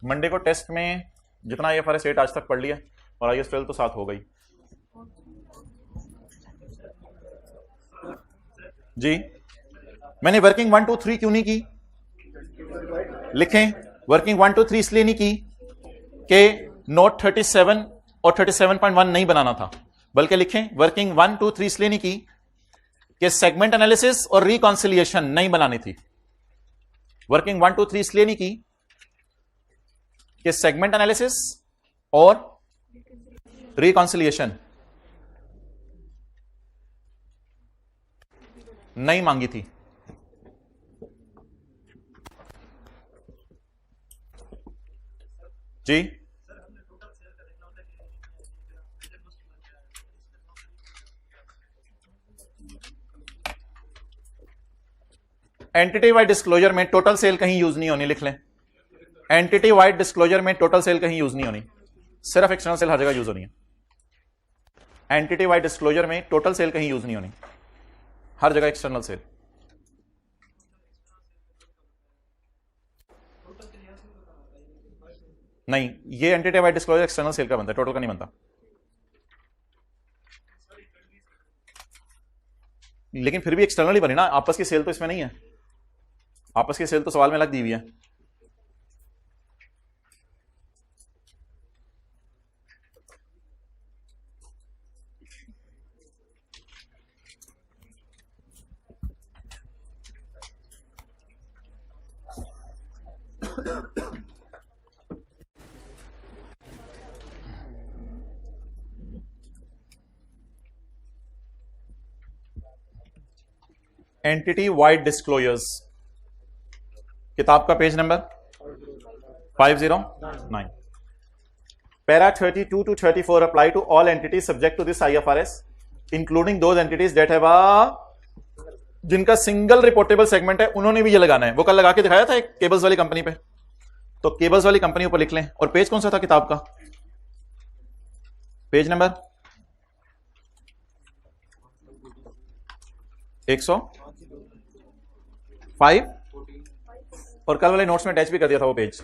Monday को test में जितना IFRS 8 आज तक पढ़ लिया और IAS 12 तो 7 हो गई जी। मैंने वर्किंग 1 2 3 क्यों नहीं की? लिखें, वर्किंग 1 2 3 इसलिए नहीं की कि नोट 37 और 37.1 नहीं बनाना था, बल्कि लिखें वर्किंग 1 2 3 इसलिए नहीं की कि सेगमेंट एनालिसिस और रिकॉन्सिलिएशन नहीं बनानी थी। वर्किंग 1 2 3 इसलिए नहीं की कि सेगमेंट एनालिसिस और रिकॉन्सिलिएशन नहीं मांगी थी। जी एंटिटी वाइड डिस्क्लोजर में टोटल सेल कहीं यूज नहीं होनी, लिख लें। एंटिटी वाइड डिस्क्लोजर में टोटल सेल कहीं यूज नहीं होनी, सिर्फ एक्सटर्नल सेल हर जगह यूज होनी है। एंटिटी वाइड डिस्क्लोजर में टोटल सेल कहीं यूज नहीं होनी, हर जगह एक्सटर्नल सेल। नहीं, ये entity wide disclosure external sale का बनता है, टोटल का नहीं बनता। लेकिन फिर भी एक्सटर्नल ही बनी ना, आपस की सेल तो इसमें नहीं है, आपस की सेल तो सवाल में अलग दी हुई है। एंटिटी वाइड डिस्क्लोजर्स, किताब का page number 509, para 32 to 34 apply to all entities subject to this IFRS including those entities that have जिनका सिंगल रिपोर्टेबल सेगमेंट है, उन्होंने भी ये लगाना है। वो कल लगा के दिखाया था एक केबल्स वाली कंपनी पे, तो केबल्स वाली कंपनी ऊपर लिख लें। और पेज कौन सा था किताब का? पेज नंबर 105 और कल वाले नोट्स में अटैच भी कर दिया था वो पेज।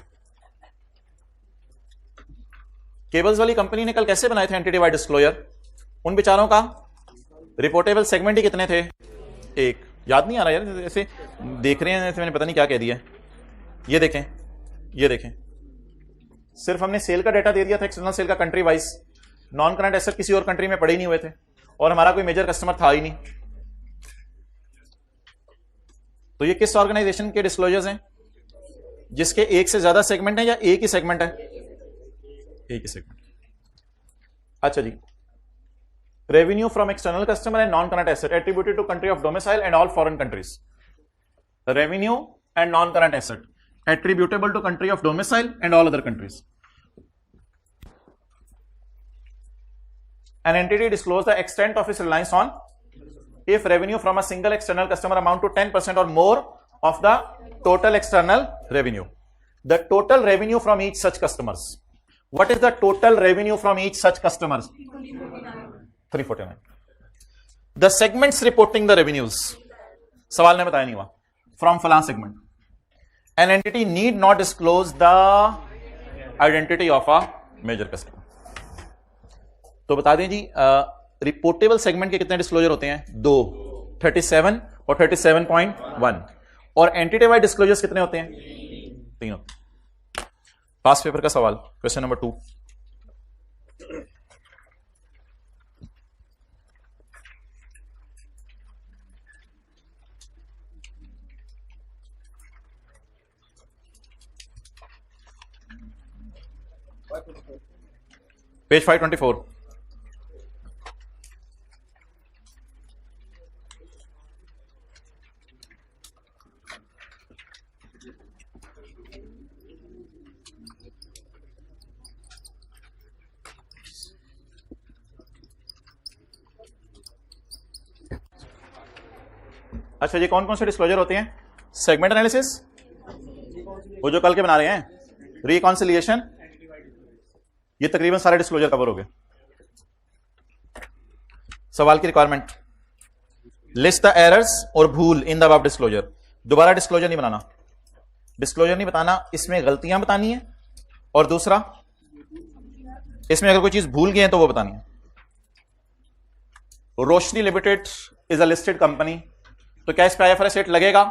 केबल्स वाली कंपनी ने कल कैसे बनाए थे एंटिटी वाइड डिस्क्लोजर? उन बेचारों का रिपोर्टेबल सेगमेंट ही कितने थे? एक। याद नहीं आ रहा यार, ऐसे देख रहे हैं, मैंने पता नहीं क्या कह दिया। ये देखें, ये देखें, सिर्फ हमने सेल का डेटा दे दिया था, एक्सटर्नल सेल का country wise. Non current asset किसी और कंट्री में पड़े ही नहीं हुए थे और हमारा कोई मेजर कस्टमर था ही नहीं। तो ये किस ऑर्गेनाइजेशन के डिस्क्लोजर्स हैं? जिसके एक से ज्यादा सेगमेंट है या एक ही सेगमेंट है? एक ही सेगमेंट। अच्छा जी, revenue from external customer and non current asset attributed to country of domicile and all foreign countries. Revenue and non current asset attributable to country of domicile and all other countries. An entity disclose the extent of its reliance on if revenue from a single external customer amount to 10% or more of the total external revenue. The total revenue from each such customers. What is the total revenue from each such customers? 349. The segments reporting the revenues. सवाल ने बताया नहीं हुआ। From फलां segment. An entity need not disclose the identity of a major customer. तो बता दें जी, reportable segment के कितने डिस्क्लोजर होते हैं? 2, 37 और 37.1। और एंटिटी वाइड डिस्क्लोजर्स कितने होते हैं? 3 होते हैं। पास पेपर का सवाल, क्वेश्चन नंबर 2। पेज 524। अच्छा, ये कौन कौन से डिस्क्लोजर होते हैं? सेगमेंट एनालिसिस, वो जो कल के बना रहे हैं, रिकॉन्सिलिएशन, ये तकरीबन सारे डिस्क्लोजर कवर हो गए। सवाल की रिक्वायरमेंट, लिस्ट द एरर्स और भूल इन द अबव डिस्क्लोजर। दोबारा डिस्क्लोजर नहीं बनाना, डिस्क्लोजर नहीं बताना, इसमें गलतियां बतानी है और दूसरा, इसमें अगर कोई चीज भूल गए हैं तो वो बतानी है। Roshni limited is a listed company, तो क्या इस पे IFRS 8 लगेगा?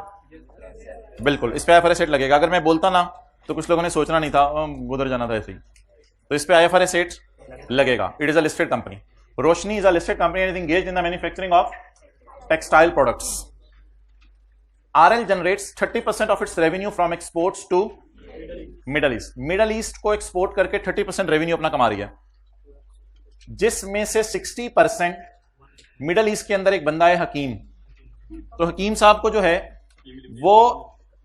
बिल्कुल, इस पे IFRS 8 लगेगा। अगर मैं बोलता ना तो कुछ लोगों ने सोचना नहीं था, उधर जाना था ऐसे ही, तो इस पे IFRS 8 लगेगा। It is a listed company. Roshni is a listed company and is engaged in the manufacturing of textile products. RL generates 30% of its revenue from exports to middle east. Middle east को export करके 30% revenue अपना कमा रही है, जिसमें से 60% middle east के अंदर एक बंदा है हकीम। तो हकीम साहब को जो है वो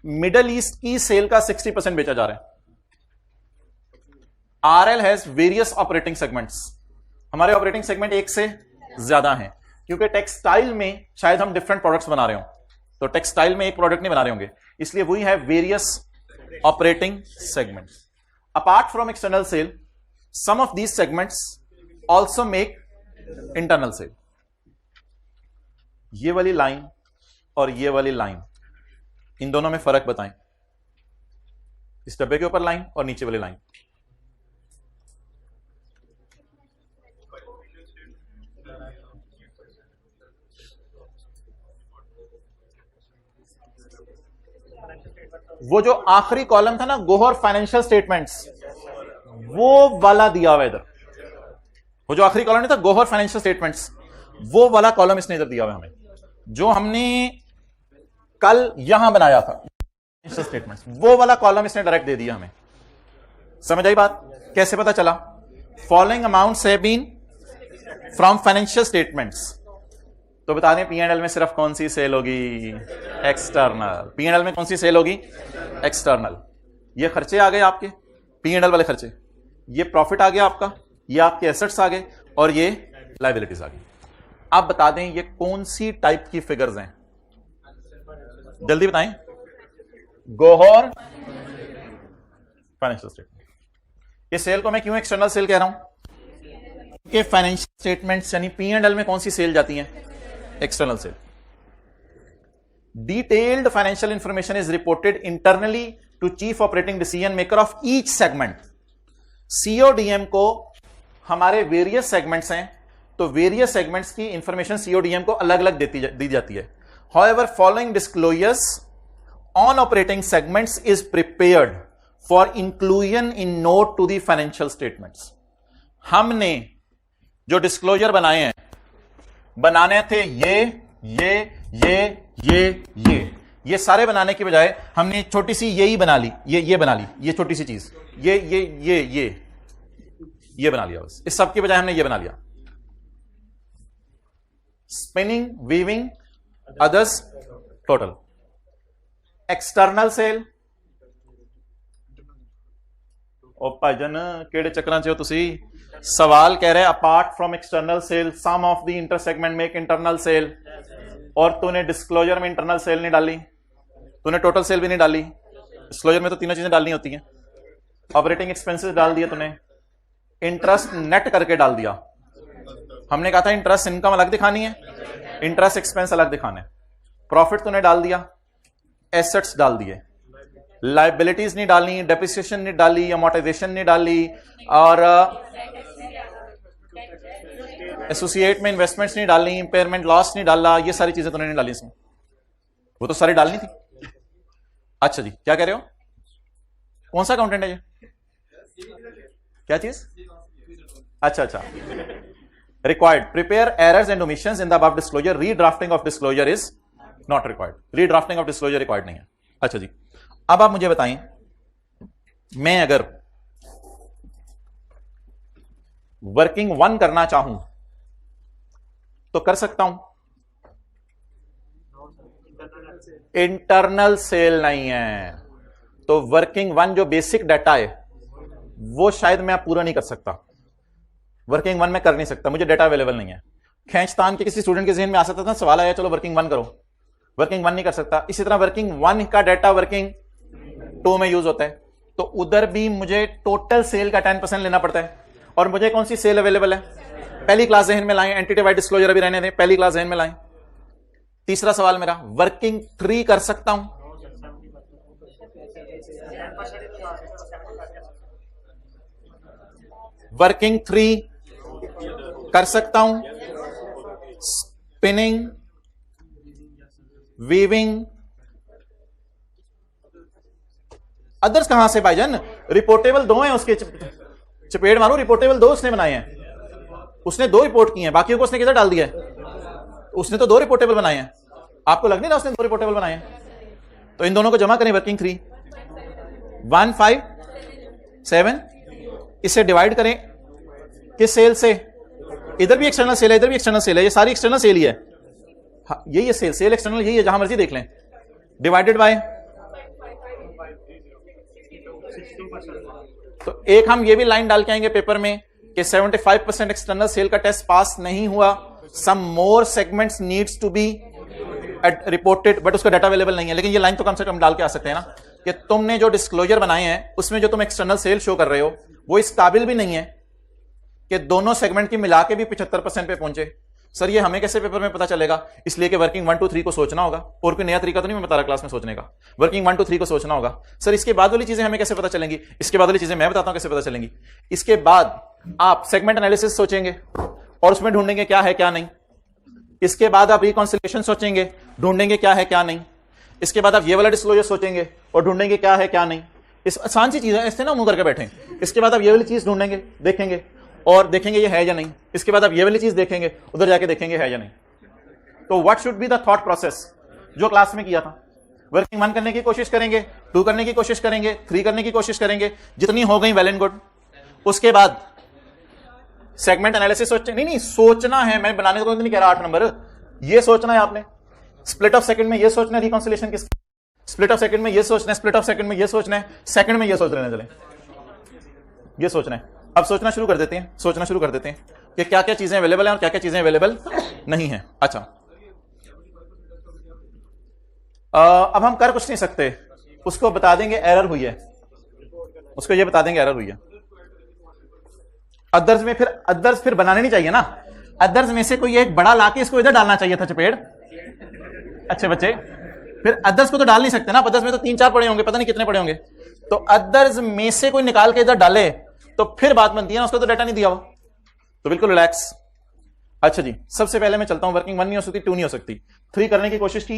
मिडल ईस्ट की सेल का 60% बेचा जा रहा है। RL has various operating segments. हमारे ऑपरेटिंग सेगमेंट एक से ज्यादा हैं, क्योंकि टेक्सटाइल में शायद हम डिफरेंट प्रोडक्ट्स बना रहे हो, तो टेक्सटाइल में एक प्रोडक्ट नहीं बना रहे होंगे, इसलिए we have various operating segments. Apart from external sale, some of these segments also make internal sale. ये वाली लाइन और ये वाली लाइन, इन दोनों में फर्क बताएं। इस डब्बे के ऊपर लाइन और नीचे वाली लाइन। वो जो आखिरी कॉलम था ना, गोहर फाइनेंशियल स्टेटमेंट्स, वो वाला दिया हुआ इधर। वो जो आखिरी कॉलम नहीं था गोहर फाइनेंशियल स्टेटमेंट्स, वो वाला कॉलम इसने इधर दिया हुआ हमें, जो हमने कल यहां बनाया था फाइनेंशियल स्टेटमेंट्स, वो वाला कॉलम इसने डायरेक्ट दे दिया हमें। समझ आई बात? कैसे पता चला? Following amounts have been from financial statements. तो बता दें P&L में सिर्फ कौन सी सेल होगी? एक्सटर्नल। P&L में कौन सी सेल होगी? एक्सटर्नल। ये खर्चे आ गए आपके P&L वाले खर्चे, ये प्रॉफिट आ गया आपका, ये आपके एसेट्स आ गए और ये लायबिलिटीज आ गई। आप बता दें ये कौन सी टाइप की फिगर्स हैं? जल्दी बताएं। Gohar financial statement. ये सेल को मैं क्यों एक्सटर्नल सेल कह रहा हूं? कि फाइनेंशियल स्टेटमेंट्स यानी P&L में कौन सी सेल जाती है? External sale. Detailed financial information is reported internally to chief operating decision maker of each segment. CODM को हमारे वेरियस सेगमेंट्स हैं, तो वेरियस सेगमेंट्स की इंफॉर्मेशन CODM को अलग अलग दी जाती है। However, following disclosures on operating segments is prepared for inclusion in note to the financial statements। हमने जो डिस्क्लोजर बनाए हैं, बनाने थे ये सारे बनाने की बजाय हमने छोटी सी यही बना ली, ये बना ली, ये छोटी सी चीज, ये बना लिया। बस इस सब की बजाय हमने ये बना लिया। Spinning, weaving, others, total. External sale, ओ भाईजन केड़े चक्रां च हो तुसी? सवाल कह रहे apart from external sale some of the inter segment make internal sale, और तूने डिस्क्लोजर में इंटरनल सेल नहीं डाली, तूने टोटल सेल भी नहीं डाली। डिस्क्लोजर में तो तीनों चीजें डालनी होती हैं। ऑपरेटिंग एक्सपेंसेस डाल दिया तूने, इंटरेस्ट नेट करके डाल दिया। हमने कहा था इंटरेस्ट इनकम अलग दिखानी है, इंटरेस्ट एक्सपेंस अलग दिखाना है। प्रॉफिट तूने डाल दिया, एसेट्स डाल दिए, लाइबिलिटीज नहीं डाली, डेप्रिसिएशन नहीं डाली, अमोर्टाइजेशन नहीं डाली, और एसोसिएट में इन्वेस्टमेंट्स नहीं डाली, इंपेयरमेंट लॉस नहीं डाला। ये सारी चीजें तूने नहीं डाली इसमें, वो तो सारी डालनी थी। अच्छा जी, क्या कह रहे हो? कौन सा अकाउंटेंट है ये? क्या चीज? अच्छा। Required prepare errors and omissions in the above disclosure. Redrafting of disclosure is not required. Redrafting of disclosure required नहीं है। अच्छा जी, अब आप मुझे बताएं, मैं अगर वर्किंग 1 करना चाहूं तो कर सकता हूं? इंटरनल सेल नहीं है, तो वर्किंग 1 जो बेसिक डाटा है वो शायद मैं पूरा नहीं कर सकता। वर्किंग 1 में कर नहीं सकता, मुझे डाटा अवेलेबल नहीं है। खींचतान के किसी स्टूडेंट के जहन में आ सकता था, सवाल आया चलो वर्किंग 1 करो, वर्किंग 1 नहीं कर सकता। इसी तरह वर्किंग 1 का डाटा वर्किंग 2 में यूज होता है, तो उधर भी मुझे टोटल सेल का 10% लेना पड़ता है। और मुझे कौन सी सेल अवेलेबल है? पहली क्लास जहन में लाएं, एंटिटी वाइड डिस्क्लोजर अभी रहने दें, पहली क्लास जहन में लाएं। तीसरा सवाल मेरा, वर्किंग 3 कर सकता हूं? वर्किंग 3 कर सकता हूं, स्पिनिंग, वीविंग, अदर्स कहां से भाईजान? रिपोर्टेबल 2 हैं उसके, चपेट मारो, रिपोर्टेबल 2 उसने बनाए हैं, उसने 2 रिपोर्ट की हैं, बाकियों को उसने किधर डाल दिया है? उसने तो 2 रिपोर्टेबल बनाए हैं, आपको लग नहीं रहा उसने 2 रिपोर्टेबल बनाए हैं? तो इन दोनों को जमा करें, वर्किंग 3 157, इसे डिवाइड करें किस सेल से? इधर भी एक्सटर्नल सेल है, इधर भी एक्सटर्नल सेल है, ये सारी एक्सटर्नल सेल ही है। हाँ, यही है सेल एक्सटर्नल, यही है, जहां मर्जी देख लें। डिवाइडेड बाय, तो एक हम ये भी लाइन डाल के आएंगे पेपर में कि 75% एक्सटर्नल सेल का टेस्ट पास नहीं हुआ, some more segments needs to be reported, but उसका डाटा अवेलेबल नहीं है। लेकिन ये लाइन तो कम से कम डाल के आ सकते हैं ना कि तुमने जो डिस्क्लोजर बनाए हैं उसमें जो तुम एक्सटर्नल सेल शो कर रहे हो वो इस काबिल भी नहीं है कि दोनों सेगमेंट की मिला के भी 75% पे पहुंचे। सर ये हमें कैसे पेपर में पता चलेगा? इसलिए कि वर्किंग 1 2 3 को सोचना होगा, और कोई नया तरीका तो नहीं मैं बता रहा क्लास में सोचने का। वर्किंग 1 2 3 को सोचना होगा। सर इसके बाद वाली चीजें हमें कैसे पता चलेंगी? इसके बाद वाली चीजें मैं बताता हूं कैसे पता चलेंगी। इसके बाद आप सेगमेंट एनालिसिस सोचेंगे और उसमें ढूंढेंगे क्या है क्या नहीं। इसके बाद आप रिकॉन्सिलिएशन सोचेंगे, ढूंढेंगे क्या है क्या नहीं। इसके बाद आप ये वाला डिस्क्लोजर सोचेंगे और ढूंढेंगे क्या है क्या नहीं। इस आसान सी चीज है, ऐसे ना मुंह करके बैठे। इसके बाद आप ये वाली चीज ढूंढेंगे, देखेंगे और देखेंगे ये है या नहीं। इसके बाद आप ये वाली चीज देखेंगे, उधर जाके देखेंगे है या नहीं। तो what should be the thought process जो क्लास में किया था? वर्किंग 1 करने की कोशिश करेंगे, 2 करने की कोशिश करेंगे, 3 करने की कोशिश करेंगे, जितनी हो गई वेल एंड गुड। उसके बाद सेगमेंट एनालिसिस नहीं सोचना है, मैं बनाने को नहीं कह रहा 8 नंबर, ये सोचना है आपने। स्प्लिट ऑफ सेकंड में ये सोचना है रिकॉन्सिलिएशन किस, स्प्लिट ऑफ सेकंड में ये सोचना है, स्प्लिट ऑफ सेकंड में ये सोचना है, सेकंड में ये सोच लेना चले, ये सोचना है। अब सोचना शुरू कर देते हैं, सोचना शुरू कर देते हैं कि क्या क्या चीजें अवेलेबल हैं और क्या क्या चीजें अवेलेबल नहीं है। अच्छा अब हम कर कुछ नहीं सकते, उसको बता देंगे एरर हुई है, उसको ये बता देंगे एरर हुई है। अदर्स में फिर बनाने नहीं चाहिए ना, अदर्स में से कोई एक बड़ा लाके इसको इधर डालना चाहिए था चपेट। अच्छे बच्चे, फिर अदर्स को तो डाल नहीं सकते ना, अदर्स में तो 3 4 पड़े होंगे, पता नहीं कितने पड़े होंगे। तो अदर्स में से कोई निकाल के इधर डाले तो फिर बात बनती है ना, उसको तो डाटा नहीं दिया हुआ, तो बिल्कुल रिलैक्स। अच्छा जी, सबसे पहले मैं चलता हूं, वर्किंग 1 नहीं हो सकती, 2 नहीं हो सकती, 3 करने की कोशिश की,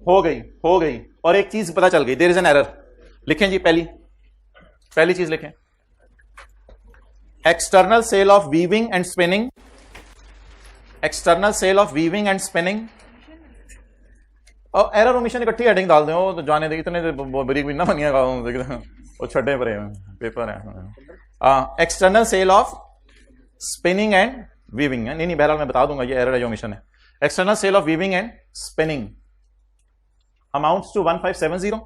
हो गई और एक चीज पता चल गई, देयर इज एन एरर। लिखें जी, पहली चीज लिखें, external sale of weaving and spinning, external sale of weaving and spinning. और एरर ओमिशन इकट्ठी हेडिंग डाल दें, तो जाने दे, इतने बरीक भी ना बनिएगा, वो छठे पर पेपर है। External sale of spinning and weaving है, नहीं बहरहाल मैं बता दूंगा ये एरर है जो ओमिशन है। External sale of weaving and spinning amounts to 1570,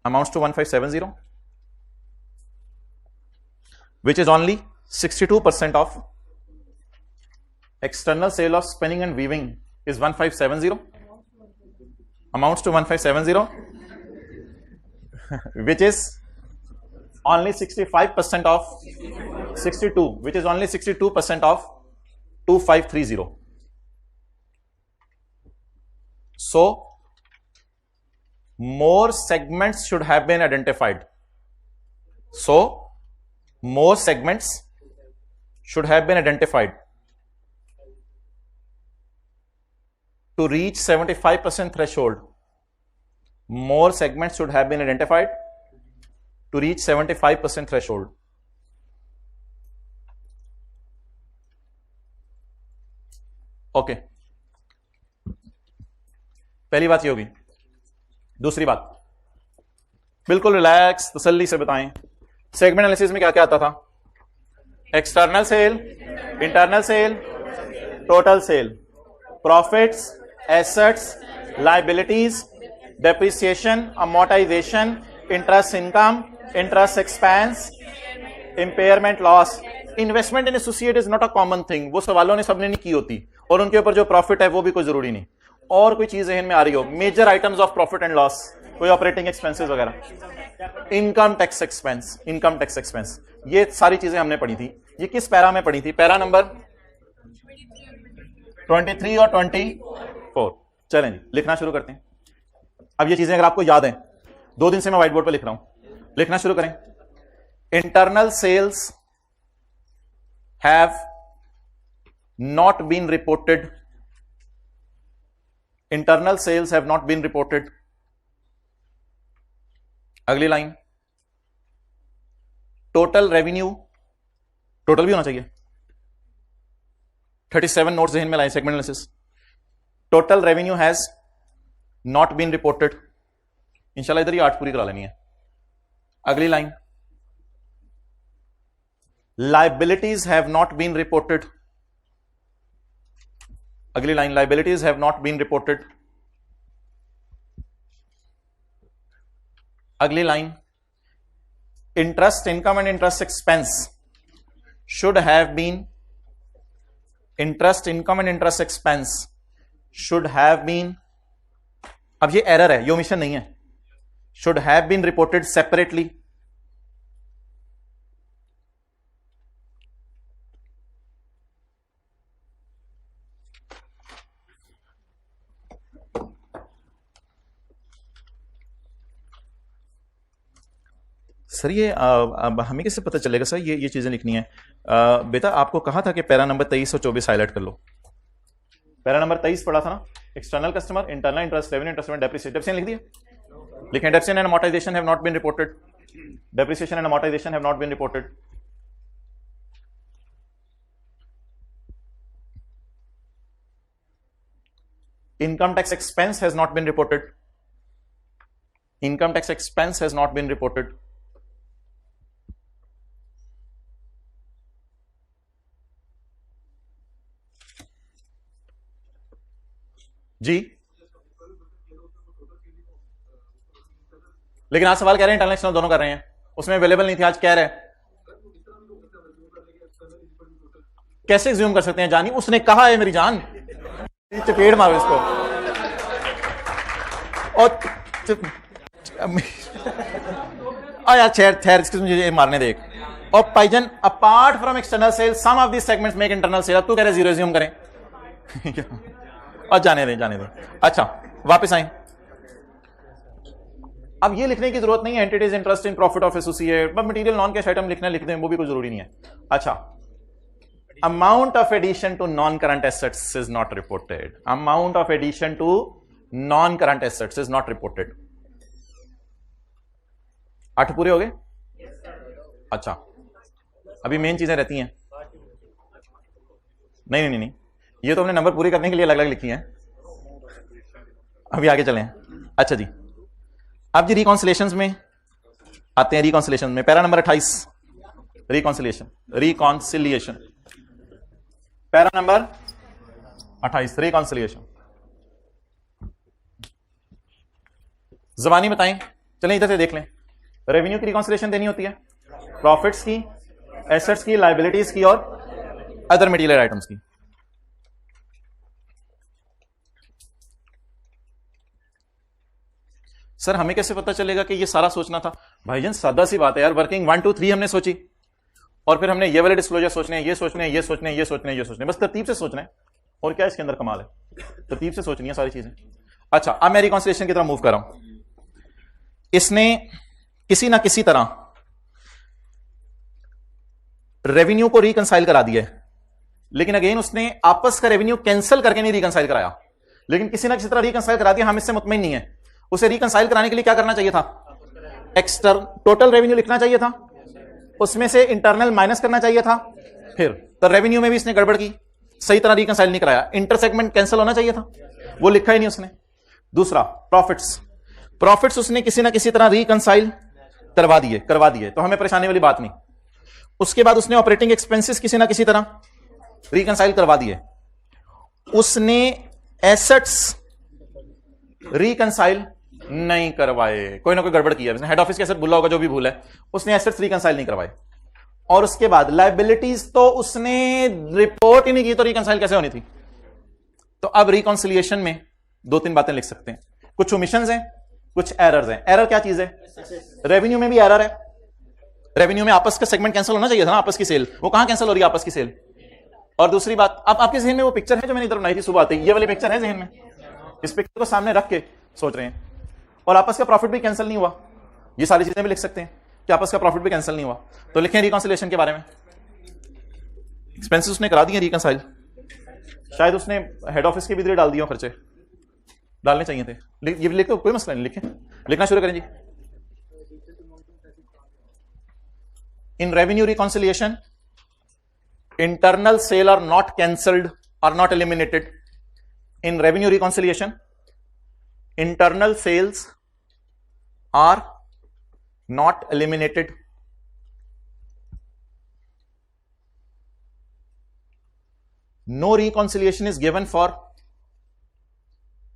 amounts to 1570, which is only 62% of external sale of spinning and weaving is 1570, amounts to 1570, which is only 65% of 62, which is only 62% of 2530. So more segments should have been identified. So more segments should have been identified to reach 75% threshold. More segments should have been identified to reach 75% threshold. Okay. पहली बात ये होगी। दूसरी बात, बिल्कुल relax तसल्ली से बताएं, सेगमेंट एनालिसिस में क्या क्या आता था? External sale, internal sale, total sale, profits, assets, liabilities, depreciation, amortisation, interest income, interest expense, impairment loss. Investment in associate is not a common thing, वो सवालों ने सबने नहीं की होती, और उनके ऊपर जो प्रॉफिट है वो भी कोई जरूरी नहीं। और कोई चीज जहन में आ रही हो, major items of profit and loss, कोई ऑपरेटिंग एक्सपेंसेस वगैरह, income tax expense, income tax expense, ये सारी चीजें हमने पढ़ी थी। ये किस पैरा में पढ़ी थी? पैरा नंबर 23 और 24। चलें जी, लिखना शुरू करते हैं। अब ये चीजें अगर आपको याद हैं, 2 दिन से मैं व्हाइट बोर्ड पर लिख रहा हूं, लिखना शुरू करें। internal sales have not been reported. Internal sales have not been reported. अगली लाइन, टोटल रेवेन्यू, टोटल भी होना चाहिए, 37 नोट्स जहन में लाए, segment analysis, total revenue has not been reported, इंशाल्लाह इधर ही 8 पूरी करा लेनी है। अगली line, liabilities have not been reported. अगली line, liabilities have not been reported. अगली line, interest income and interest expense should have been, interest income and interest expense should have been, अब ये एरर है, ये ओमिशन नहीं है, should have been reported separately. Sir ये हमें कैसे पता चलेगा सर, ये चीजें लिखनी है। बेटा आपको कहा था कि पैरा नंबर 23 और 24 हाईलाइट कर लो। पैरा नंबर 23 पढ़ा था ना, external customer, internal interest, revenue, interest, depreciation लिख दिया, लिखें depreciation and amortisation have not been reported, depreciation and amortisation have not been reported. Income tax expense has not been reported, income tax expense has not been reported. जी, लेकिन आज सवाल कह रहे हैं इंटरनल एक्सटर्नल दोनों कर रहे हैं, उसमें अवेलेबल नहीं थी, आज कह रहे हैं। कैसे एग्ज्यूम कर सकते हैं जानी, उसने कहा है मेरी जान, चपेट मारो इसको। और यार ठहर इसके मुझे मारने दे। और पाइजन, apart from external sale some of this segments make internal sale, तू कह रहे जीरो एज्यूम करें और जाने दें। अच्छा वापस आए, अब ये लिखने की जरूरत नहीं है entities interest in profit of associate, but material non cash item लिखना लिख दें, वो भी कोई जरूरी नहीं है। अच्छा, amount of addition to non current assets is not reported, amount of addition to non current assets is not reported. 8 पूरे हो गए? अच्छा, अभी मेन चीजें रहती हैं। नहीं, ये तो हमने नंबर पूरे करने के लिए अलग अलग लिखी हैं, अभी आगे चलें। अच्छा जी, अब जी रिकॉन्सिलेशंस में आते हैं। रिकॉन्सिलेशन में para number 28, reconciliation, para number 28, reconciliation. ज़बानी बताएं, चलें इधर से देख लें। रेवेन्यू की रिकॉन्सिलेशन देनी होती है, प्रॉफिट्स की, एसेट्स की, लायबिलिटीज की और अदर मटेरियल आइटम्स की। सर हमें कैसे पता चलेगा कि ये सारा सोचना था? भाईजान सादा सी बात है यार, वर्किंग 1 2 3 हमने सोची और फिर हमने ये वाले डिस्क्लोजर सोचने हैं, ये सोचने हैं, ये सोचने हैं, ये सोचने हैं, ये सोचने हैं, बस तरतीब से सोचना है। और क्या इसके अंदर कमाल है, तरतीब से सोचनी है सारी चीजें। अच्छा, अब मैं रिकॉन्सिलिएशन की तरफ मूव कर रहा हूं। इसने किसी ना किसी तरह रेवेन्यू को रिकंसाइल करा दिया है, लेकिन अगेन उसने आपस का रेवेन्यू कैंसिल करके नहीं रिकंसाइल कराया, लेकिन किसी ना किसी तरह रिकंसाइल करा दिया। हम इससे मुतमईन नहीं है। उसे रिकंसाइल कराने के लिए क्या करना चाहिए था? टोटल रेवेन्यू लिखना चाहिए था, उसमें से इंटरनल माइनस करना चाहिए था। फिर तो रेवेन्यू में भी इसने गड़बड़ की, सही तरह रिकंसाइल नहीं कराया। इंटरसेगमेंट कैंसिल होना चाहिए था, वो लिखा ही नहीं उसने। दूसरा, प्रॉफिट्स उसने किसी ना किसी तरह रिकंसाइल करवा दिए, तो हमें परेशानी वाली बात नहीं। उसके बाद उसने ऑपरेटिंग एक्सपेंसेस किसी ना किसी तरह रिकंसाइल करवा दिए। उसने एसेट्स रिकंसाइल नहीं करवाए, कोई ना कोई गड़बड़ किया है। हेड ऑफिस के एसेट भूला होगा, जो भी भूल है, उसने एसेट्स रिकंसाइल नहीं करवाए। और उसके बाद लायबिलिटीज तो उसने रिपोर्ट ही नहीं की, तो रिकंसाइल कैसे होनी थी? तो अब रिकॉन्सिलिएशन में 2-3 बातें लिख सकते हैं। कुछ ओमिशंस हैं, कुछ एरर्स हैं। एरर क्या चीज है? रेवेन्यू में भी एरर है। रेवेन्यू में आपस का सेगमेंट कैंसिल होना चाहिए था ना, आपस की सेल। वो कहां कैंसिल हो रही है आपस की सेल? और दूसरी बात, अब आपके जहन में वो पिक्चर है जो मैंने इधर बनाई थी सुबह आते ही, ये वाली पिक्चर है जहन में, इस पिक्चर को सामने रख के सोच रहे हैं। और आपस का प्रॉफिट भी कैंसिल नहीं हुआ, ये सारी चीजें भी लिख सकते हैं। कि आपस का प्रॉफिट भी कैंसिल नहीं हुआ। तो लिखें रिकॉन्सिलिएशन के बारे में। एक्सपेंसेस उसने करा दिए रिकंसाइल, शायद उसने हेड ऑफिस के भी डाल दिए खर्चे, डालने चाहिए थे। ये लिखो, कोई मसला नहीं, लिखें, लिखना शुरू करें जी। In revenue reconciliation internal sale are not cancelled, are not eliminated. In revenue reconciliation, internal sales are not eliminated. No reconciliation is given for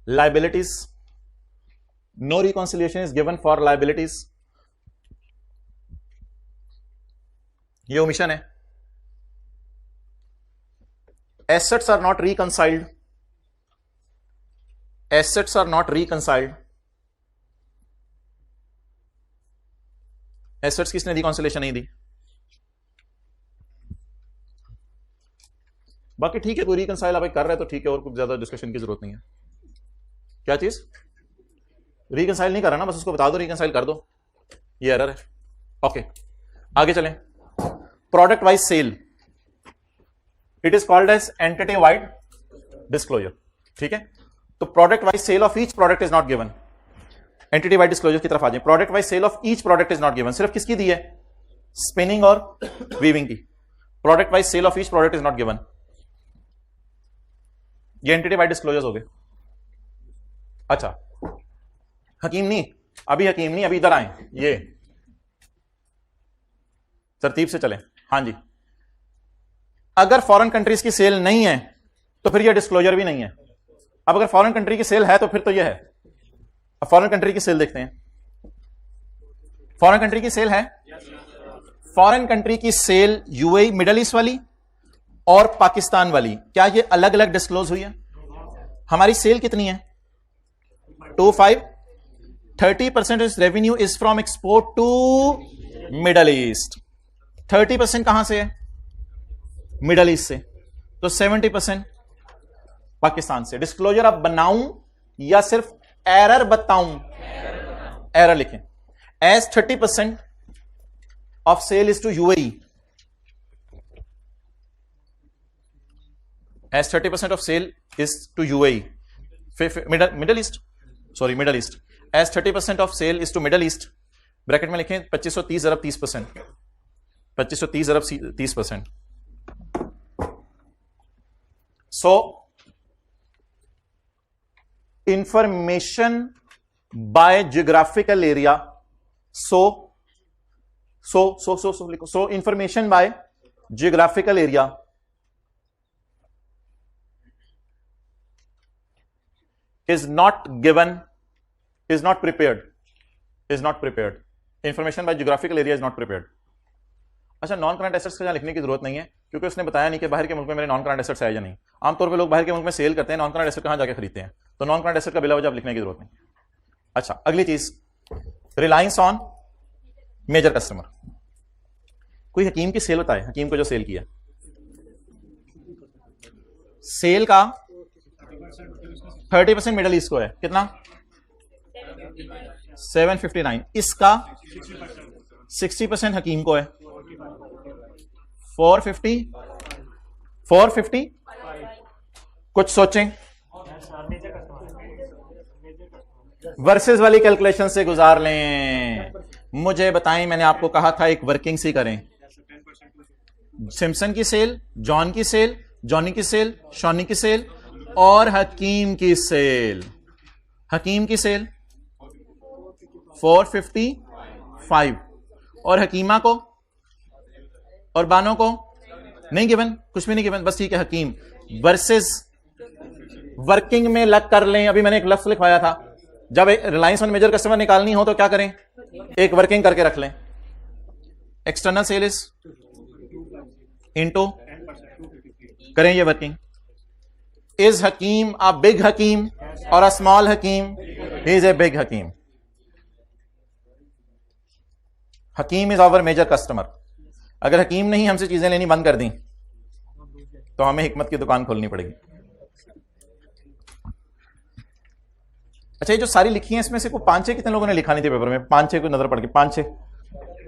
liabilities. No reconciliation is given for liabilities. ये omission है। Assets are not reconciled. Assets are not reconciled. Assets किसने reconciliation नहीं दी? बाकी ठीक है, कोई reconcile आप कर रहे हैं तो ठीक है, और कुछ ज्यादा डिस्कशन की जरूरत नहीं है। क्या चीज रिकंसाइल नहीं कर रहा ना, बस उसको बता दो रिकंसाइल कर दो, ये एरर है। ओके, आगे चलें। Product wise sale, it is called as entity wide disclosure. ठीक है, तो product wise sale of each product is not given. Entity wide disclosure की तरफ आ जाए। Product wise sale of each product is not given, सिर्फ किसकी दी है? स्पिनिंग और वीविंग की। Product wise sale of each product is not given. ये एंटिटी वाइड डिस्क्लोजर्स हो गए। अच्छा, हकीम नहीं, अभी हकीम नहीं, अभी इधर आए, ये तरतीब से चलें। हाँ जी, अगर फॉरेन कंट्रीज की सेल नहीं है तो फिर ये डिस्क्लोजर भी नहीं है। अब अगर फॉरेन कंट्री की सेल है तो फिर तो ये है। अब फॉरेन कंट्री की सेल देखते हैं। फॉरेन कंट्री की सेल है, फॉरेन कंट्री की सेल यूएई, मिडल ईस्ट वाली और पाकिस्तान वाली, क्या ये अलग अलग डिस्क्लोज हुई है? हमारी सेल कितनी है? 25। 30% revenue is from export to Middle East. 30% कहां से है? मिडल ईस्ट से। तो 70% पाकिस्तान से। डिस्क्लोजर अब बनाऊं या सिर्फ एरर बताऊं? एरर लिखें। As 30% of sale is to UAE, as 30% of sale is to UAE, Middle East, sorry, Middle East, as 30% of sale is to Middle East, bracket में लिखें 2530 अरब 30%, 2530 अरब 30%। So information by geographical area, so information by geographical area is not given, is not prepared, information by geographical area is not prepared। अच्छा, non current assets का लिखने की जरूरत नहीं है क्योंकि उसने बताया नहीं कि बाहर के मुल्क में मेरे नॉन करंट एसेट्स है या नहीं। आमतौर पे लोग बाहर के मुल्क में सेल करते हैं, नॉन करंट एसेट कहां जाके खरीदते हैं, तो नॉन करंट एसेट का बिला वजह लिखने की जरूरत नहीं। अच्छा, अगली चीज, रिलायंस ऑन मेजर कस्टमर। कोई हकीम की सेल बताए, हकीम को जो सेल किया, सेल का 30% मिडल ईस्ट को है, कितना? 759। इसका 60% हकीम को है, 450। कुछ सोचें, वर्सेस वाली कैलकुलेशन से गुजार लें। मुझे बताएं, मैंने आपको कहा था एक वर्किंग सी करें। सिम्पसन की सेल, जॉन की सेल, जॉनी की सेल, शॉनी की सेल और हकीम की सेल। हकीम की सेल 455 और हकीमा को और बानो को नहीं गिवन, कुछ भी नहीं गिवन, बस ठीक है। हकीम वर्सेस वर्किंग में लग कर लें। अभी मैंने एक लफ्ज लिखवाया था, जब रिलायंस ऑन मेजर कस्टमर निकालनी हो तो क्या करें? एक वर्किंग करके रख लें। एक्सटर्नल सेल इज इनटू, करें ये working. Is Hakim a big Hakim or a small Hakim? He is a big Hakim. Hakim is our major customer. अगर हकीम नहीं हमसे चीजें लेनी बंद कर दी तो हमें हिकमत की दुकान खोलनी पड़ेगी। अच्छा, ये जो सारी लिखी हैं इसमें से को 5-6 कितने लोगों ने लिखा नहीं थी पेपर में? 5-6 को नजर पड़ गई, 5-6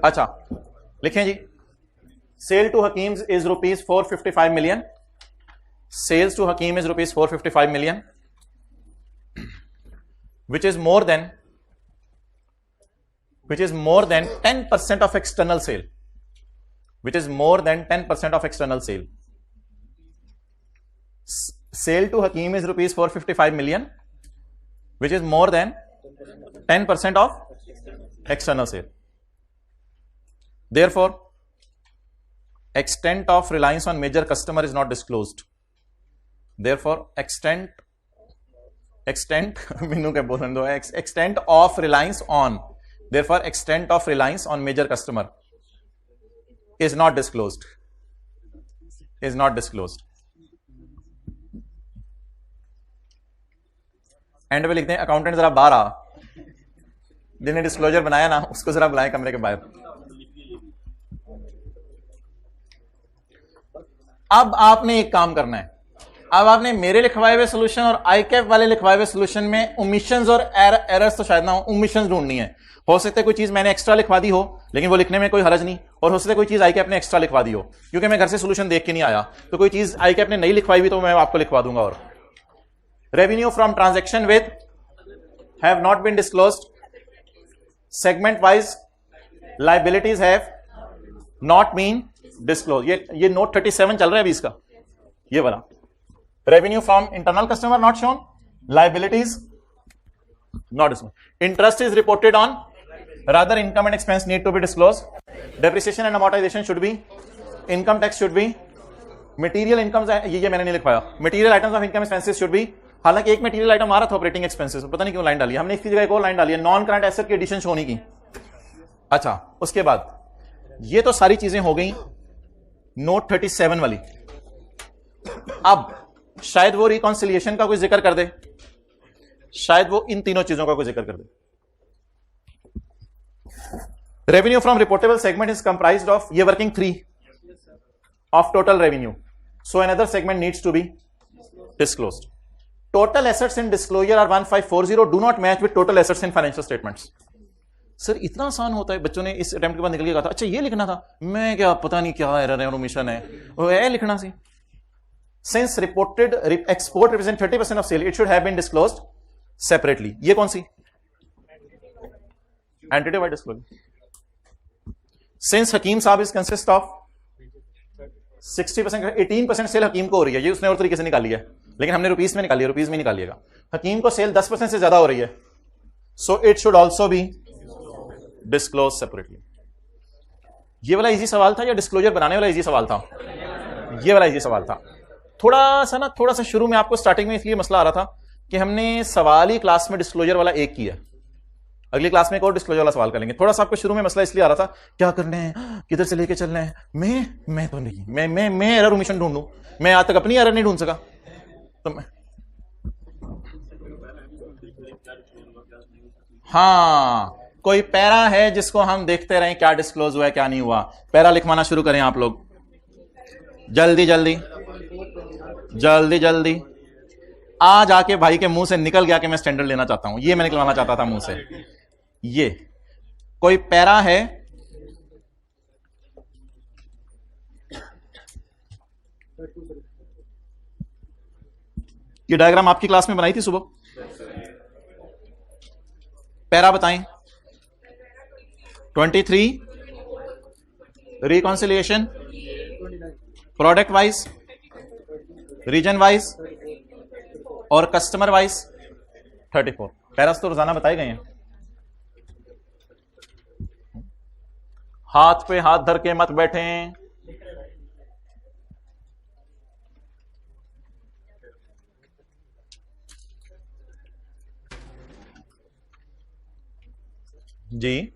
अच्छा लिखें जी, sale to Hakeem is rupees 455 million, sales to Hakeem is rupees 455 million, which is more than 10% of external sale, which is more than 10% of external sale. Sale to Hakim is rupees 455 million, which is more than 10% of external sale. Therefore, extent of reliance on major customer is not disclosed. Therefore, extent Meenu क्या बोल रहे हैं, extent of reliance on, therefore extent of reliance on major customer is not disclosed, and पे लिखते हैं accountant जरा बाहर आ, जिन्हें डिस्क्लोजर बनाया ना उसको जरा बुलाएं कमरे के बाहर। अब आपने एक काम करना है, अब आपने मेरे लिखवाए हुए सोल्यूशन और आईकैप वाले लिखवाए हुए सोल्यूशन में ओमिशंस और एरर्स तो शायद ना हो, ओमिशंस ढूंढनी है। हो सकता है कोई चीज मैंने एक्स्ट्रा लिखवा दी हो लेकिन वो लिखने में कोई हरज नहीं, और हो सकता है कोई चीज आईकैप ने एक्स्ट्रा लिखवा दी हो क्योंकि मैं घर से सोल्यूशन देख के नहीं आया, तो कोई चीज आईकैप ने नहीं लिखवाई हुई तो मैं आपको लिखवा दूंगा। और revenue from transaction with have not been disclosed, segment wise liabilities have not been disclose. ये नोट 37 चल रहा है अभी इसका, ये वाला। Revenue from internal customer not shown, liabilities not disclosed, interest is reported on, rather income and expense need to be disclosed, depreciation and amortization should be, income tax should be, material incomes ये मैंने नहीं लिखवाया, material items of income expenses should be, हालांकि एक material item आ रहा था operating expenses, पता नहीं क्यों लाइन डाली हमने, इसकी जगह एक और लाइन डाली है नॉन करंट एसेट की एडिशन होने की। अच्छा उसके बाद ये तो सारी चीजें हो गई नोट 37 वाली। अब शायद वो रिकॉन्सिलिएशन का कोई जिक्र कर दे, शायद वो इन तीनों चीजों का कोई जिक्र कर दे। Revenue from reportable segment is comprised of, ये working 3 of total revenue, so another segment needs to be disclosed. Total assets in disclosure are 1540 do not match with total assets in financial statements. Sir इतना आसान होता है, बच्चों ने इस attempt के बाद निकल के कहा था अच्छा ये लिखना था, मैं क्या पता नहीं क्या एरर है और ओमिशन है, वो है लिखना सी। Since reported export represent 30% of sale, it should have been disclosed separately. ये कौन सी? Entity wide disclosure. Since Hakim साहब is consist of 60%, 18% सेल हकीम को हो रही है, ये उसने और तरीके से निकाली है, लेकिन हमने रुपीस में निकाली है, रुपीस में निकालिएगा। हकीम को सेल 10% से ज्यादा हो रही है, so it should also be disclosed separately. ये वाला इजी सवाल था या डिस्क्लोजर बनाने वाला इजी सवाल था? ये वाला इजी सवाल था। थोड़ा सा शुरू में आपको स्टार्टिंग में इसलिए मसला आ रहा था कि हमने सवाल ही क्लास में डिस्क्लोजर वाला एक किया, अगली क्लास में एक और डिस्क्लोजर वाला सवाल करेंगे। थोड़ा सा आपको शुरू में मसला इसलिए आ रहा था क्या करने हैं, किधर से लेके चलना है, मैं तो नहीं, मैं एरर ओमिशन ढूंढूं, मैं आज तक अपनी एरर नहीं ढूंढ सका, तो मैं हाँ कोई पैरा है जिसको हम देखते रहें क्या डिस्क्लोज हुआ है क्या नहीं हुआ। पैरा लिखवाना शुरू करें आप लोग, जल्दी जल्दी जल्दी जल्दी। आज आके भाई के मुंह से निकल गया कि मैं स्टैंडर्ड लेना चाहता हूं, ये मैं निकलवाना चाहता था मुंह से। ये कोई पैरा है, ये डायग्राम आपकी क्लास में बनाई थी सुबह, पैरा बताएं। 23 reconciliation product wise, region wise और कस्टमर वाइज 34। पैरास तो रोजाना बताए गए हैं। हाथ पे हाथ धर के मत बैठे, जी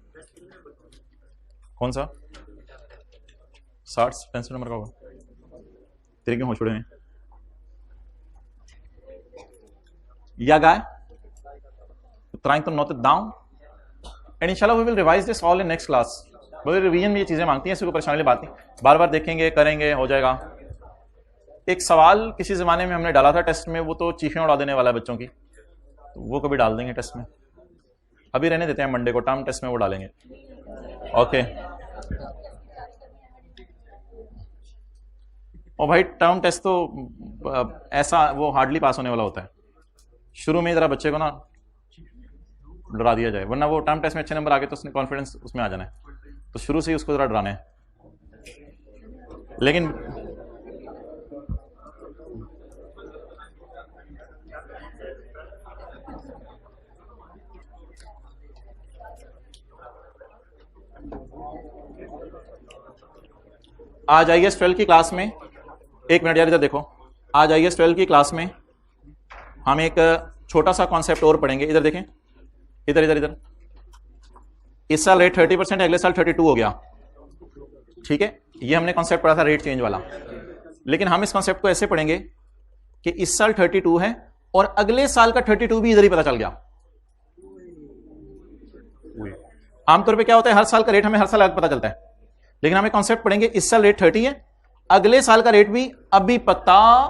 कौन सा 60 पेंसिल नंबर का होगा, तेरे क्यों हो छोड़े हैं या गाय trying to note it down and inshallah we will revise this all in next class। बल्कि रिवीजन में ये चीजें मांगती हैं, इसको परेशानी वाली बात नहीं, बार बार देखेंगे करेंगे हो जाएगा। एक सवाल किसी जमाने में हमने डाला था टेस्ट में, वो तो चीखें उड़ा देने वाला है बच्चों की, तो वो कभी डाल देंगे टेस्ट में, अभी रहने देते हैं, मंडे को टर्म टेस्ट में वो डालेंगे। ओके और भाई टर्म टेस्ट तो ऐसा वो हार्डली पास होने वाला होता है, शुरू में जरा बच्चे को ना डरा दिया जाए, वरना वो टर्म टेस्ट में अच्छे नंबर आ गए तो उसने कॉन्फिडेंस उसमें आ जाना है, तो शुरू से ही उसको जरा डराना है। लेकिन आज IAS 12 की क्लास में, एक मिनट यार इधर देखो, आज IAS 12 की क्लास में हम एक छोटा सा कॉन्सेप्ट और पढ़ेंगे। इधर देखें, इधर इधर इधर, इस साल रेट 30% अगले साल 32 हो गया, ठीक है, ये हमने कॉन्सेप्ट पढ़ा था रेट चेंज वाला। लेकिन हम इस कॉन्सेप्ट को ऐसे पढ़ेंगे कि इस साल 32 है और अगले साल का 32 भी इधर ही पता चल गया। आमतौर पे क्या होता है, हर साल का रेट हमें हर साल अलग पता चलता है, लेकिन हमें कॉन्सेप्ट पढ़ेंगे इस साल रेट 30 है, अगले साल का रेट भी अभी पता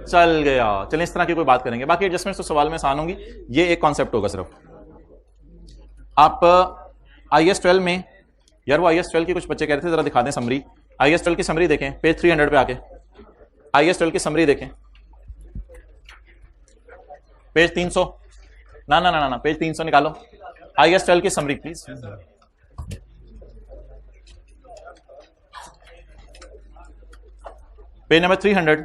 चल गया। चलिए इस तरह की कोई बात करेंगे, बाकी एडजस्टमेंट तो सवाल में आसान होंगी, ये एक कॉन्सेप्ट होगा सिर्फ। आप IAS 12 में, यार वो IAS 12 की कुछ बच्चे कह रहे थे जरा दिखा दें समरी, IAS 12 की समरी देखें, पेज 300 पे आके IAS 12 की समरी देखें, पेज 300, ना ना ना ना, पेज 300 निकालो, IAS 12 की summary please. Page number 300।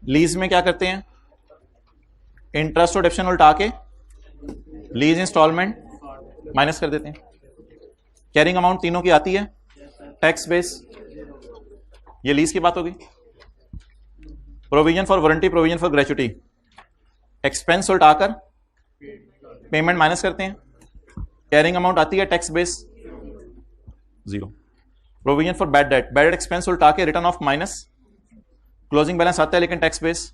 Lease में क्या करते हैं, इंटरेस्ट और डिडक्शन उल्टा के लीज इंस्टॉलमेंट माइनस कर देते हैं, कैरिंग अमाउंट तीनों की आती है, टैक्स बेस, ये लीज की बात होगी। Provision for warranty, provision for gratuity, expense उल्टाकर पेमेंट माइनस करते हैं, कैरिंग अमाउंट आती है tax base 0। Provision for bad debt, bad debt expense उल्टा के return of minus, closing balance आता है लेकिन tax base.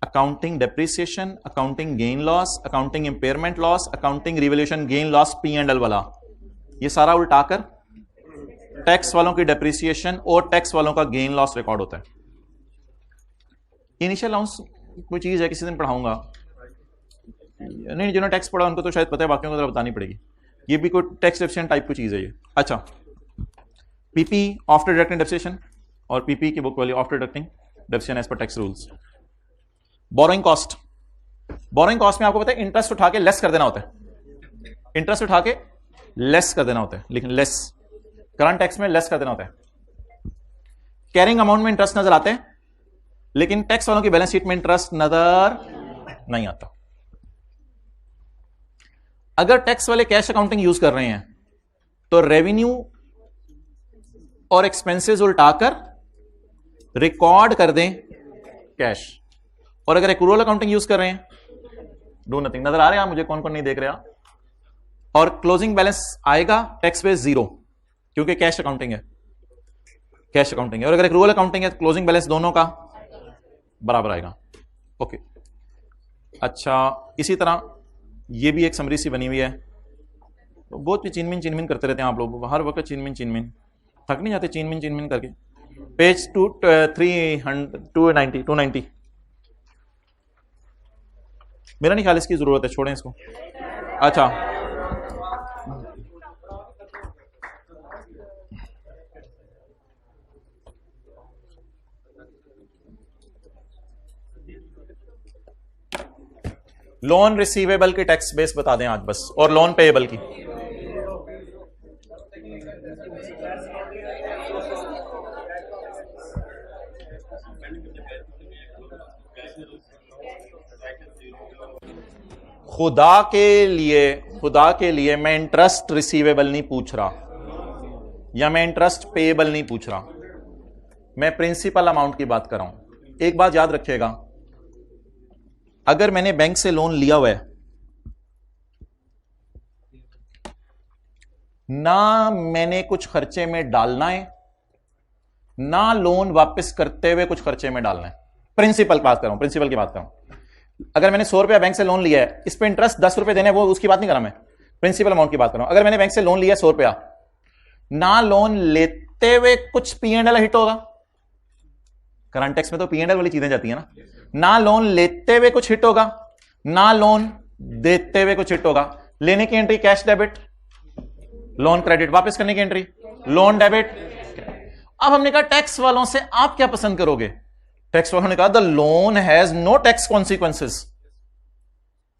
Accounting depreciation, accounting gain loss, accounting impairment loss, accounting revaluation gain loss P&L वाला, ये सारा उल्टाकर टैक्स वालों की डेप्रिसिएशन और टैक्स वालों का गेन लॉस रिकॉर्ड होता है। इनिशियल अलाउंस कोई चीज है, किसी दिन पढ़ाऊंगा, नहीं जिन्होंने टैक्स पढ़ा उनको तो शायद पता है, बाकियों को तो बतानी पड़ेगी, ये भी कोई टैक्स डेप्रिसिएशन टाइप की चीज है ये। अच्छा, PP आफ्टर डिडक्टिंग डेप्रिसिएशन और PP की बुक वाली after deducting depreciation as per tax rules. Borrowing cost, borrowing cost में आपको पता है इंटरेस्ट उठा के लेस कर देना होता है, इंटरेस्ट उठा के लेस कर देना होता है, लेकिन लेस करंट टैक्स में लेस कर देना होता है। कैरिंग अमाउंट में इंटरेस्ट नजर आते हैं लेकिन टैक्स वालों की बैलेंस शीट में इंटरेस्ट नजर नहीं आता। अगर टैक्स वाले कैश अकाउंटिंग यूज कर रहे हैं तो रेवेन्यू और एक्सपेंसेस उल्टाकर रिकॉर्ड कर दें कैश, और अगर एक्रूअल अकाउंटिंग यूज कर रहे हैं डू नथिंग। नजर आ रहे हैं मुझे, कौन कौन नहीं देख रहे, और क्लोजिंग बैलेंस आएगा टैक्स बेस 0 क्योंकि कैश अकाउंटिंग है, कैश अकाउंटिंग है, और अगर एक्रूअल अकाउंटिंग है क्लोजिंग बैलेंस दोनों का बराबर आएगा। ओके, अच्छा इसी तरह ये भी एक समरी सी बनी हुई है, तो बहुत भी चीनमिन चीनमिन करते रहते हैं आप लोग, हर वक्त चीनमिन चीनमिन, थक नहीं जाते चीनमिन चीनमिन करके। पेज 290 मेरा नहीं ख्याल इसकी जरूरत है, छोड़ें इसको। अच्छा, लोन रिसीवेबल की टैक्स बेस बता दें आज बस, और लोन पेएबल की। खुदा के लिए मैं इंटरेस्ट रिसीवेबल नहीं पूछ रहा या मैं इंटरेस्ट पेएबल नहीं पूछ रहा, मैं प्रिंसिपल अमाउंट की बात कर रहा हूं। एक बात याद रखिएगा, अगर मैंने बैंक से लोन लिया हुआ है ना, मैंने कुछ खर्चे में डालना है ना लोन वापस करते हुए कुछ खर्चे में डालना है। प्रिंसिपल बात कर रहा हूं, प्रिंसिपल की बात कर रहा हूं। अगर मैंने 100 रुपया बैंक से लोन लिया है, इस पे इंटरेस्ट 10 रुपए देने, वो उसकी बात नहीं कर रहा मैं, प्रिंसिपल अमाउंट की बात कर रहा हूं। अगर मैंने बैंक से लोन लिया 100 रुपया, ना लोन लेते हुए कुछ P&L हिट होगा, करंट टैक्स में तो P&L वाली चीजें जाती है ना लोन लेते हुए कुछ हिट होगा, ना लोन देते हुए कुछ हिट होगा, लेने की entry cash debit, loan credit, वापस करने की एंट्री लोन डेबिट। अब हमने कहा टैक्स वालों से आप क्या पसंद करोगे? टैक्स वालों ने कहा the loan has no tax consequences.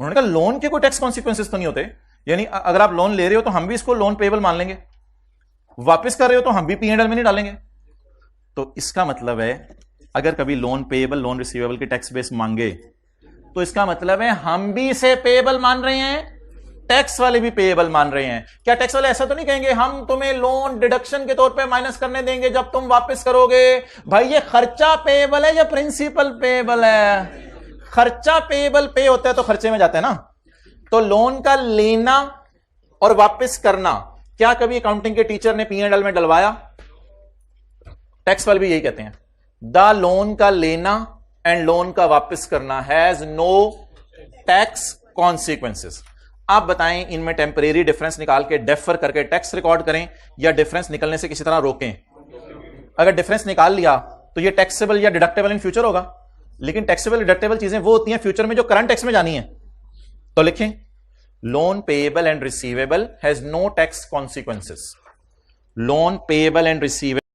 उन्होंने कहा लोन के कोई टैक्स कॉन्सिक्वेंसेस तो नहीं होते, यानी अगर आप लोन ले रहे हो तो हम भी इसको लोन पेबल मान लेंगे, वापस कर रहे हो तो हम भी P&L में नहीं डालेंगे। तो इसका मतलब है अगर कभी लोन पेएबल लोन रिसीवेबल के टैक्स बेस मांगे तो इसका मतलब है हम भी इसे पेएबल मान रहे हैं, टैक्स वाले भी पेएबल मान रहे हैं। क्या टैक्स वाले ऐसा तो नहीं कहेंगे हम तुम्हें लोन डिडक्शन के तौर पे माइनस करने देंगे जब तुम वापस करोगे? भाई ये खर्चा पेएबल है या प्रिंसिपल पेएबल है? खर्चा पेएबल पे होता है तो खर्चे में जाता है ना। तो लोन का लेना और वापस करना क्या कभी अकाउंटिंग के टीचर ने P&L में डलवाया? टैक्स वाले भी यही कहते हैं, द लोन का लेना एंड लोन का वापस करना हैज नो टैक्स कॉन्सिक्वेंसेस। आप बताएं इनमें टेम्परेरी डिफरेंस निकाल के डेफर करके टैक्स रिकॉर्ड करें या डिफरेंस निकलने से किसी तरह रोकें? अगर डिफरेंस निकाल लिया तो ये टैक्सेबल या डिडक्टेबल इन फ्यूचर होगा, लेकिन टैक्सेबल डिडक्टेबल चीजें वो होती हैं फ्यूचर में जो करंट टैक्स में जानी है। तो लिखें loan payable and receivable has no tax consequences, loan payable and receivable